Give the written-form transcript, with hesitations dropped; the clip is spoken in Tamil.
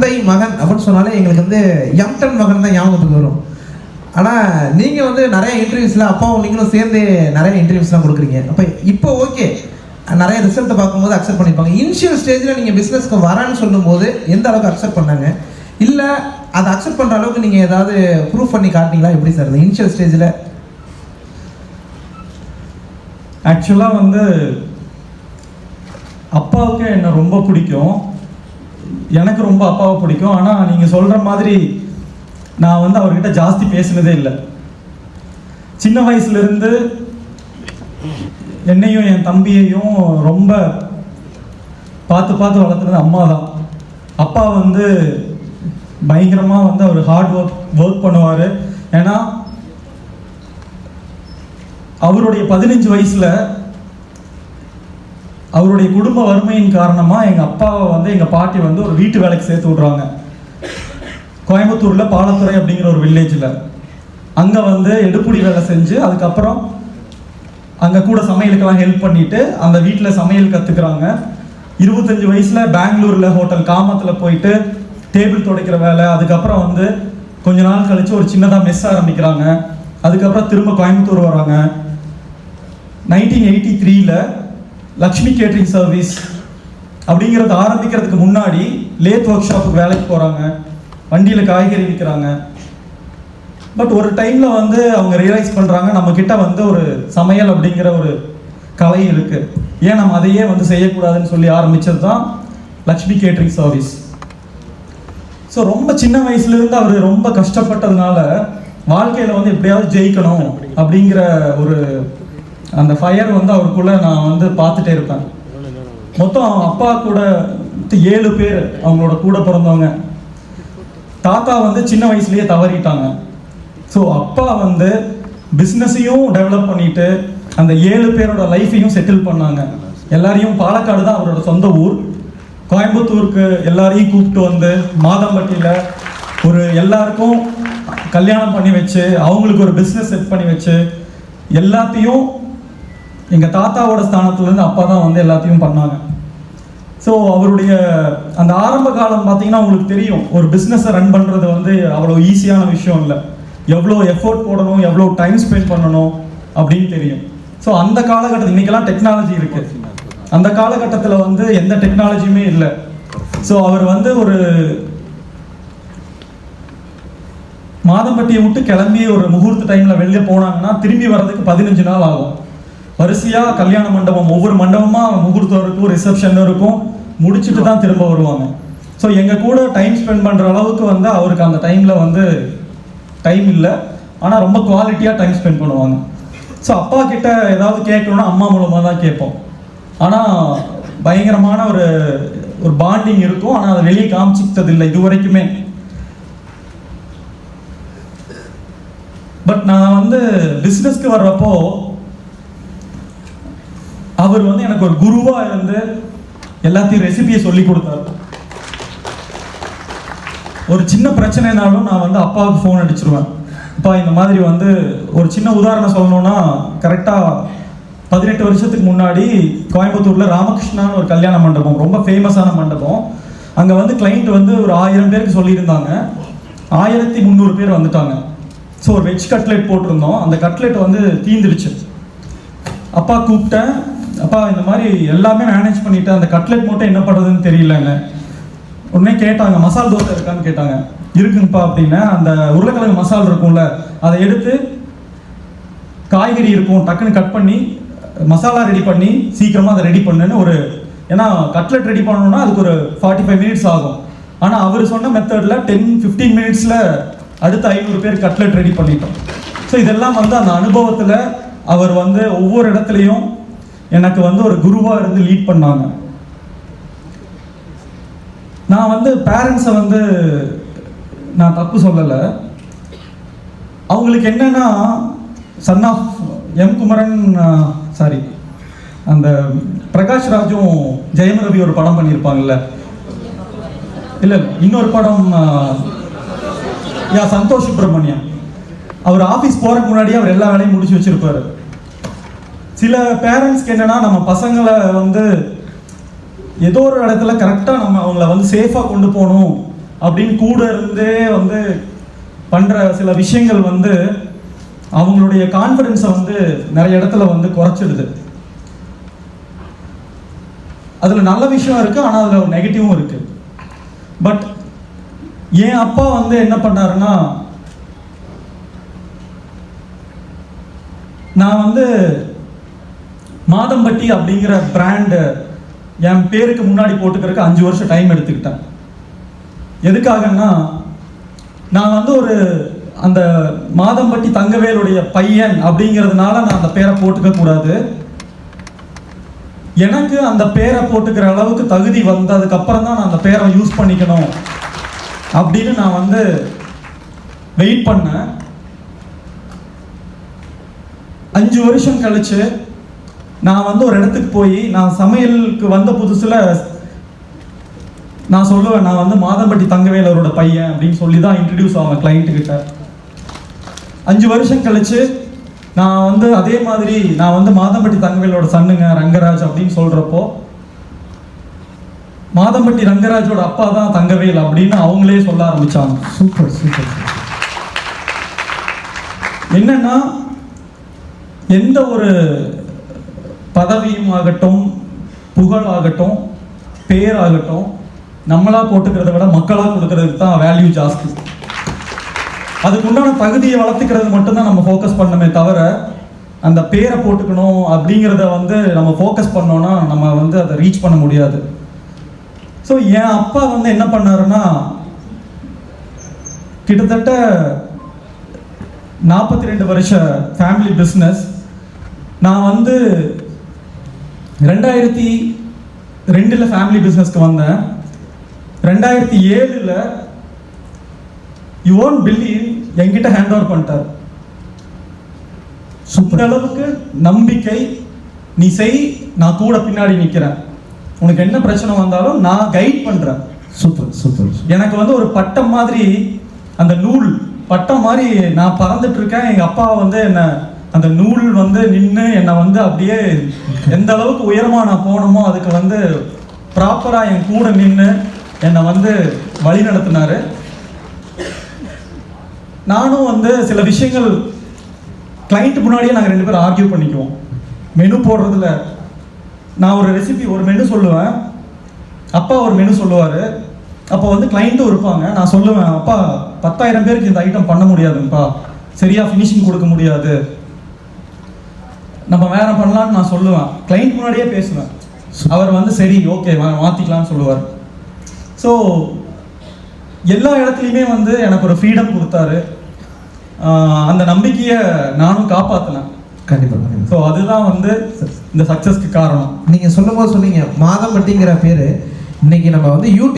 தந்தை மகன் அப்படின்னு சொன்னாலே எங்களுக்கு வந்து எம்டன் மகன் தான் ஞாபகத்துக்கு வரும். ஆனால் நீங்கள் வந்து நிறைய இன்டர்வியூஸில் அப்பாவும் நீங்களும் சேர்ந்து நிறைய இன்டர்வியூஸ்லாம் கொடுக்குறீங்க. அப்போ இப்போ ஓகே நிறைய ரிசல்ட்டை பார்க்கும்போது அக்செப்ட் பண்ணிப்பாங்க. இனிஷியல் ஸ்டேஜில் நீங்கள் பிஸ்னஸ்க்கு வரேன்னு சொல்லும்போது எந்த அளவுக்கு அக்செப்ட் பண்ணாங்க, இல்லை அதை அக்செப்ட் பண்ணுற அளவுக்கு நீங்கள் ஏதாவது ப்ரூஃப் பண்ணி காட்டினீங்களா? எப்படி சார் இந்த இனிஷியல் ஸ்டேஜில்? ஆக்சுவலாக வந்து அப்பாவுக்கு என்னை ரொம்ப பிடிக்கும், எனக்கு ரொம்ப அப்பாவை பிடிக்கும். ஆனால் நீங்கள் சொல்கிற மாதிரி நான் வந்து அவர்கிட்ட ஜாஸ்தி பேசினதே இல்லை. சின்ன வயசுலேருந்து என்னையும் என் தம்பியையும் ரொம்ப பார்த்து வளர்த்துனது அம்மா தான். அப்பா வந்து பயங்கரமாக வந்து அவர் ஹார்ட் ஒர்க் பண்ணுவார். ஏன்னா அவருடைய 15 வயசில் அவருடைய குடும்ப வறுமையின் காரணமாக எங்கள் அப்பாவை வந்து எங்கள் பாட்டி வந்து ஒரு வீட்டு வேலைக்கு சேர்த்து விட்றாங்க. கோயம்புத்தூரில் பாலத்துறை அப்படிங்கிற ஒரு வில்லேஜில். அங்கே வந்து எடுப்புடி வேலை செஞ்சு அதுக்கப்புறம் அங்கே கூட சமையலுக்கெல்லாம் ஹெல்ப் பண்ணிவிட்டு அந்த வீட்டில் சமையல் கற்றுக்குறாங்க. 25 வயசில் பெங்களூரில் ஹோட்டல் காமத்தில் போயிட்டு டேபிள் துடைக்கிற வேலை, அதுக்கப்புறம் வந்து கொஞ்ச நாள் கழித்து ஒரு சின்னதாக மெஸ் ஆரம்பிக்கிறாங்க. அதுக்கப்புறம் திரும்ப கோயம்புத்தூர் வராங்க. 1983 லக்ஷ்மி கேட்ரிங் சர்வீஸ் அப்படிங்கிறது ஆரம்பிக்கிறதுக்கு முன்னாடி லேத் ஒர்க் ஷாப்புக்கு வேலைக்கு போகிறாங்க, வண்டியில் காய்கறி விற்கிறாங்க. பட் ஒரு டைமில் வந்து அவங்க ரியலைஸ் பண்ணுறாங்க நம்மக்கிட்ட வந்து ஒரு சமையல் அப்படிங்கிற ஒரு கலை இருக்குது, ஏன் நம்ம அதையே வந்து செய்யக்கூடாதுன்னு சொல்லி ஆரம்பித்தது தான் லக்ஷ்மி கேட்ரிங் சர்வீஸ். ஸோ ரொம்ப சின்ன வயசுலேருந்து அவர் ரொம்ப கஷ்டப்பட்டதுனால வாழ்க்கையில் வந்து எப்படியாவது ஜெயிக்கணும் அப்படிங்கிற ஒரு அந்த ஃபயர் வந்து அவருக்குள்ளே நான் வந்து பார்த்துட்டே இருப்பேன். மொத்தம் அப்பா கூட 7 பேர் அவங்களோட கூட பிறந்தவங்க. தாத்தா வந்து சின்ன வயசுலேயே தவறிட்டாங்க. ஸோ அப்பா வந்து பிஸ்னஸையும் டெவலப் பண்ணிட்டு அந்த 7 பேரோட லைஃப்பையும் செட்டில் பண்ணாங்க. எல்லாரையும் பாலக்காடு தான் அவரோட சொந்த ஊர். கோயம்புத்தூருக்கு எல்லாரையும் கூப்பிட்டு வந்து மாதம்பட்டியில் ஒரு எல்லாருக்கும் கல்யாணம் பண்ணி வச்சு அவங்களுக்கு ஒரு பிஸ்னஸ் செட் பண்ணி வச்சு எல்லாத்தையும் எங்கள் தாத்தாவோட ஸ்தானத்துலேருந்து அப்பா தான் வந்து எல்லாத்தையும் பண்ணாங்க. ஸோ அவருடைய அந்த ஆரம்ப காலம் பார்த்தீங்கன்னா உங்களுக்கு தெரியும், ஒரு பிஸ்னஸை ரன் பண்ணுறது வந்து அவ்வளோ ஈஸியான விஷயம் இல்லை. எவ்வளோ எஃபோர்ட் போடணும், எவ்வளோ டைம் ஸ்பெண்ட் பண்ணணும் அப்படின்னு தெரியும். ஸோ அந்த காலகட்டத்தில் இன்றைக்கெல்லாம் டெக்னாலஜி இருக்குது, அந்த காலகட்டத்தில் வந்து எந்த டெக்னாலஜியுமே இல்லை. ஸோ அவர் வந்து ஒரு மாதம்பட்டியை விட்டு கிளம்பி ஒரு முகூர்த்த டைமில் வெளியே போனாங்கன்னா திரும்பி வர்றதுக்கு 15 நாள் ஆகும். வரிசையாக கல்யாண மண்டபம், ஒவ்வொரு மண்டபமாக முகூர்த்தம் இருக்கும், ரிசப்ஷன் இருக்கும், முடிச்சுட்டு தான் திரும்ப வருவாங்க. ஸோ எங்கள் கூட டைம் ஸ்பெண்ட் பண்ணுற அளவுக்கு வந்து அவருக்கு அந்த டைமில் வந்து டைம் இல்லை. ஆனால் ரொம்ப குவாலிட்டியாக டைம் ஸ்பெண்ட் பண்ணுவாங்க. ஸோ அப்பா கிட்ட ஏதாவது கேட்கணுன்னா அம்மா மூலமாக தான் கேட்போம். ஆனால் பயங்கரமான ஒரு பாண்டிங் இருக்கும். ஆனால் அதை வெளியே காமிச்சிக்கிட்டது இல்லை இது வரைக்குமே. பட் நான் வந்து பிஸ்னஸ்க்கு வர்றப்போ அவர் வந்து எனக்கு ஒரு குருவாக இருந்து எல்லாத்தையும் ரெசிபியை சொல்லி கொடுத்தாரு. ஒரு சின்ன பிரச்சனைனாலும் நான் வந்து அப்பாவுக்கு ஃபோன் அடிச்சிருவேன். அப்பா இந்த மாதிரி வந்து ஒரு சின்ன உதாரணம் சொல்லணும்னா, கரெக்டாக 18 வருஷத்துக்கு முன்னாடி கோயம்புத்தூரில் ராமகிருஷ்ணான்னு ஒரு கல்யாண மண்டபம், ரொம்ப ஃபேமஸான மண்டபம். அங்கே வந்து கிளைண்ட் வந்து ஒரு 1000 பேருக்கு சொல்லியிருந்தாங்க, 1300 பேர் வந்துட்டாங்க. ஸோ ஒரு வெஜ் கட்லெட் போட்டிருந்தோம், அந்த கட்லெட் வந்து தீந்துடுச்சு. அப்பா கூப்பிட்டேன், அப்பா இந்த மாதிரி எல்லாமே மேனேஜ் பண்ணிவிட்டு அந்த கட்லெட் மட்டும் என்ன பண்ணுறதுன்னு தெரியலங்க. உடனே கேட்டாங்க, மசால் தோசை இருக்கான்னு கேட்டாங்க. இருக்குங்கப்பா அப்படின்னா, அந்த உருளைக்கிழங்கு மசால் இருக்கும்ல அதை எடுத்து காய்கறி இருக்கும் டக்குன்னு கட் பண்ணி மசாலா ரெடி பண்ணி சீக்கிரமாக அதை ரெடி பண்ணுன்னு ஒரு, ஏன்னா கட்லெட் ரெடி பண்ணணும்னா அதுக்கு ஒரு 45 மினிட்ஸ் ஆகும். ஆனால் அவர் சொன்ன மெத்தடில் 10-15 மினிட்ஸில் அடுத்த 500 பேர் கட்லெட் ரெடி பண்ணிட்டோம். ஸோ இதெல்லாம் வந்து அந்த அனுபவத்தில் அவர் வந்து ஒவ்வொரு இடத்துலையும் எனக்கு வந்து ஒரு குருவாக இருந்து லீட் பண்ணாங்க. நான் வந்து பேரண்ட்ஸை வந்து நான் தப்பு சொல்லலை. அவங்களுக்கு என்னன்னா, son of M Kumaran, sorry அந்த பிரகாஷ் ராஜும் ஜெயம் ரவி ஒரு படம் பண்ணியிருப்பாங்கல்ல, இல்லை இன்னொரு படம் சந்தோஷ் சுப்ரமணியம். அவர் ஆஃபீஸ் போகிறதுக்கு முன்னாடியே அவர் எல்லா வேலையும் முடிச்சு வச்சிருப்பாரு. சில பேரண்ட்ஸ்க்கு என்னன்னா, நம்ம பசங்களை வந்து ஏதோ ஒரு இடத்துல கரெக்டாக நம்ம அவங்கள வந்து சேஃபாக கொண்டு போகணும் அப்படின்னு கூட இருந்தே வந்து பண்ற சில விஷயங்கள் வந்து அவங்களுடைய கான்ஃபிடன்ஸை வந்து நிறைய இடத்துல வந்து குறைச்சிடுது. அதுல நல்ல விஷயம் இருக்கு, ஆனா அதுல ஒரு நெகட்டிவும் இருக்கு. பட் என் அப்பா வந்து என்ன பண்ணாருன்னா, நான் வந்து மாதம்பட்டி அப்படிங்கிற பிராண்ட் என் பேருக்கு முன்னாடி போட்டுக்கிறதுக்கு 5 வருஷம் டைம் எடுத்துக்கிட்டேன். எதுக்காகன்னா, நான் வந்து ஒரு அந்த மாதம்பட்டி தங்கவேலுடைய பையன் அப்படிங்கிறதுனால நான் அந்த பேரை போட்டுக்க கூடாது. எனக்கு அந்த பேரை போட்டுக்கிற அளவுக்கு தகுதி வந்ததுக்கு அப்புறம் தான் நான் அந்த பேரை யூஸ் பண்ணிக்கணும் அப்படின்னு நான் வந்து வெயிட் பண்ணேன். 5 வருஷம் கழிச்சு நான் வந்து ஒரு இடத்துக்கு போய், நான் சமையலுக்கு வந்த புதுசுல நான் சொல்லுவேன், நான் வந்து மாதம்பட்டி தங்கவேலரோட பையன் அப்படின்னு சொல்லி தான் இன்ட்ரடியூஸ் ஆவேன் கிளைண்ட் கிட்ட. 5 வருஷம் கழிச்சு நான் வந்து அதே மாதிரி நான் வந்து மாதம்பட்டி தங்கவேலோட சன்னுங்க ரங்கராஜ் அப்படின்னு சொல்றப்போ, மாதம்பட்டி ரங்கராஜோட அப்பா தான் தங்கவேல் அப்படின்னு அவங்களே சொல்ல ஆரம்பிச்சாங்க. Super super. என்னன்னா, எந்த ஒரு பதவியும் ஆகட்டும், புகழ் ஆகட்டும், பேர் ஆகட்டும், நம்மளா போட்டுக்கிறத விட மக்களா கொடுக்கறதுக்கு தான் வேல்யூ ஜாஸ்தி. அதுக்கு உண்டான தகுதியை வளர்த்துக்கிறது மட்டும்தான் நம்ம ஃபோக்கஸ் பண்ணணுமே தவிர, அந்த பேரை போட்டுக்கணும் அப்படிங்கிறத வந்து நம்ம ஃபோக்கஸ் பண்ணோம்னா நம்ம வந்து அதை ரீச் பண்ண முடியாது. ஸோ என் அப்பா வந்து என்ன பண்ணாருன்னா, கிட்டத்தட்ட 42 வருஷ ஃபேமிலி பிஸ்னஸ். நான் வந்து 2002 ஃபேமிலி பிஸ்னஸ்க்கு வந்தேன். 2007 யூ ஓன்ட் பிலீவ் என்கிட்ட ஹேண்ட் ஓவர் பண்ணிட்டார். சுத்த அளவுக்கு நம்பிக்கை, நீ செய், நான் கூட பின்னாடி நிற்கிறேன், உனக்கு என்ன பிரச்சனை வந்தாலும் நான் கைட் பண்றேன். Super super. எனக்கு வந்து ஒரு பட்டம் மாதிரி, அந்த நூல் பட்டம் மாதிரி நான் பறந்துட்டு இருக்கேன். எங்க அப்பா வந்து என்ன அந்த நூல் வந்து நின்று என்னை வந்து அப்படியே எந்த அளவுக்கு உயரமா நான் போகணுமோ அதுக்கு வந்து ப்ராப்பரா என் கூட நின்று என்னை வந்து வழி நடத்தினாரு. நானும் வந்து சில விஷயங்கள் கிளைண்ட் முன்னாடியே நாங்கள் 2 பேரும் ஆர்கியூ பண்ணிக்குவோம். மெனு போடுறதுல நான் ஒரு ரெசிபி, ஒரு மெனு சொல்லுவேன், அப்பா ஒரு மெனு சொல்லுவார். அப்போ வந்து கிளைண்ட்டும் இருப்பாங்க. நான் சொல்லுவேன், அப்பா 10,000 பேருக்கு இந்த ஐட்டம் பண்ண முடியாதுப்பா, சரியா ஃபினிஷிங் கொடுக்க முடியாது, நம்ம வேற பண்ணலான்னு நான் சொல்லுவேன். கிளைண்ட் முன்னாடியே பேசுவேன். அவர் வந்து சரி ஓகே மாற்றிக்கலாம்னு சொல்லுவார். ஸோ எல்லா இடத்துலையுமே வந்து எனக்கு ஒரு ஃப்ரீடம் கொடுத்தாரு. அந்த நம்பிக்கையை நானும் காப்பாற்றினேன். கண்டிப்பாக. ஸோ அதுதான் வந்து இந்த சக்ஸஸ்க்கு காரணம். நீங்கள் சொல்லும் போது சொன்னீங்க மாதம்பட்டிங்கிற பேர். இன்னைக்கு நம்ம வந்து யூடியூப்